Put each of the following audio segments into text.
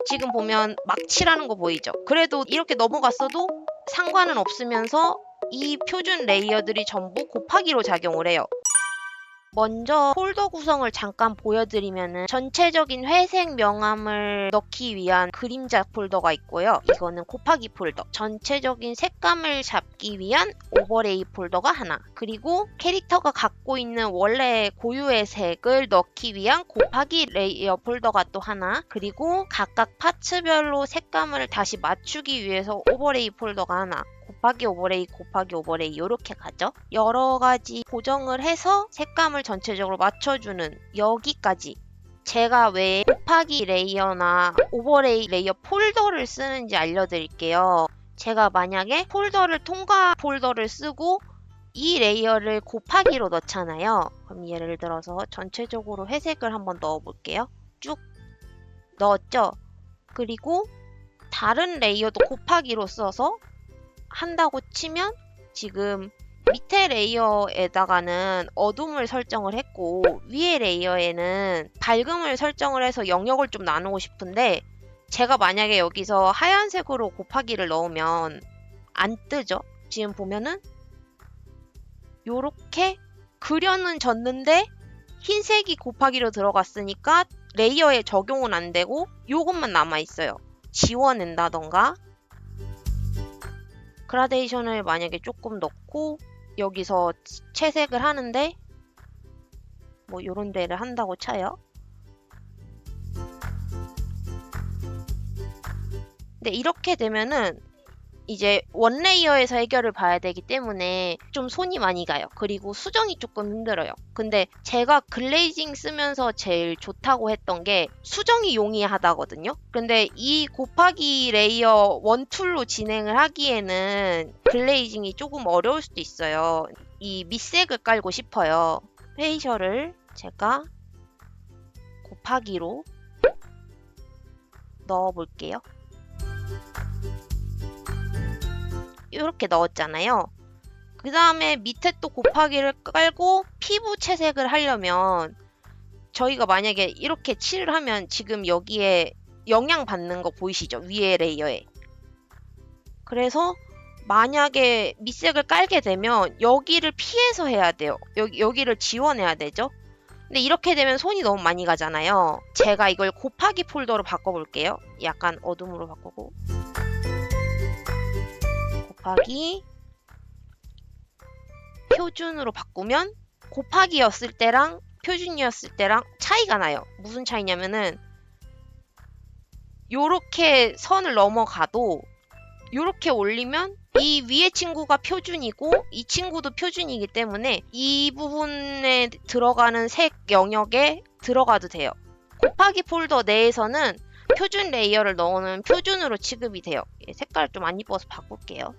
지금 보면 막 칠하는 거 보이죠? 그래도 이렇게 넘어갔어도 상관은 없으면서 이 표준 레이어들이 전부 곱하기로 작용을 해요. 먼저 폴더 구성을 잠깐 보여드리면은 전체적인 회색 명암을 넣기 위한 그림자 폴더가 있고요. 이거는 곱하기 폴더. 전체적인 색감을 잡기 위한 오버레이 폴더가 하나. 그리고 캐릭터가 갖고 있는 원래 고유의 색을 넣기 위한 곱하기 레이어 폴더가 또 하나. 그리고 각각 파츠별로 색감을 다시 맞추기 위해서 오버레이 폴더가 하나. 곱하기 오버레이 이렇게 가죠. 여러 가지 고정을 해서 색감을 전체적으로 맞춰주는 여기까지. 제가 왜 곱하기 레이어나 오버레이 레이어 폴더를 쓰는지 알려드릴게요. 제가 만약에 통과 폴더를 쓰고 이 레이어를 곱하기로 넣잖아요. 그럼 예를 들어서 전체적으로 회색을 한번 넣어볼게요. 쭉 넣었죠? 그리고 다른 레이어도 곱하기로 써서 한다고 치면 지금 밑에 레이어에다가는 어둠을 설정을 했고 위에 레이어에는 밝음을 설정을 해서 영역을 좀 나누고 싶은데 제가 만약에 여기서 하얀색으로 곱하기를 넣으면 안 뜨죠? 지금 보면은 요렇게 그려는 졌는데 흰색이 곱하기로 들어갔으니까 레이어에 적용은 안 되고 요것만 남아있어요. 지워낸다던가 그라데이션을 만약에 조금 넣고 여기서 채색을 하는데 뭐 요런 데를 한다고 쳐요. 근데 이렇게 되면은 이제 원 레이어에서 해결을 봐야 되기 때문에 좀 손이 많이 가요. 그리고 수정이 조금 힘들어요. 근데 제가 글레이징 쓰면서 제일 좋다고 했던 게 수정이 용이하다거든요. 근데 이 곱하기 레이어 원툴로 진행을 하기에는 글레이징이 조금 어려울 수도 있어요. 이 밑색을 깔고 싶어요. 페이셜을 제가 곱하기로 넣어볼게요. 이렇게 넣었잖아요. 그 다음에 밑에 또 곱하기를 깔고 피부 채색을 하려면 저희가 만약에 이렇게 칠을 하면 지금 여기에 영향 받는 거 보이시죠? 위에 레이어에. 그래서 만약에 밑색을 깔게 되면 여기를 피해서 해야 돼요. 여기를 지워내야 되죠? 근데 이렇게 되면 손이 너무 많이 가잖아요. 제가 이걸 곱하기 폴더로 바꿔볼게요. 약간 어둠으로 바꾸고 곱하기 표준으로 바꾸면 곱하기였을 때랑 표준이었을 때랑 차이가 나요. 무슨 차이냐면은 요렇게 선을 넘어가도 요렇게 올리면 이 위에 친구가 표준이고 이 친구도 표준이기 때문에 이 부분에 들어가는 색 영역에 들어가도 돼요. 곱하기 폴더 내에서는 표준 레이어를 넣으면 표준으로 취급이 돼요. 색깔 좀 안 이뻐서 바꿀게요.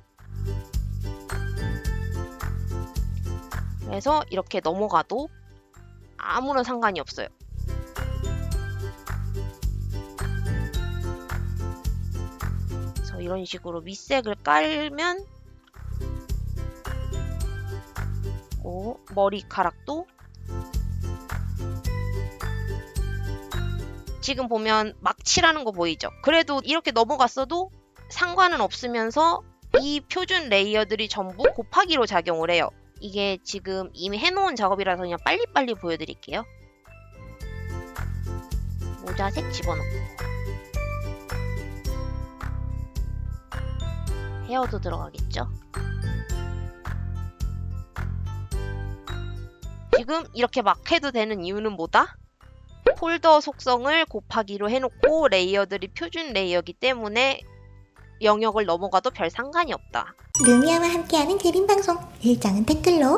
그래서 이렇게 넘어가도 아무런 상관이 없어요. 그래서 이런 식으로 밑색을 깔면 머리카락도 지금 보면 막 칠하는 거 보이죠? 그래도 이렇게 넘어갔어도 상관은 없으면서 이 표준 레이어들이 전부 곱하기로 작용을 해요. 이게 지금 이미 해놓은 작업이라서 그냥 빨리빨리 보여드릴게요. 모자색 집어넣고 헤어도 들어가겠죠? 지금 이렇게 막 해도 되는 이유는 뭐다? 폴더 속성을 곱하기로 해놓고 레이어들이 표준 레이어이기 때문에 영역을 넘어가도 별 상관이 없다. 루미아와 함께하는 그림 방송 일정은 댓글로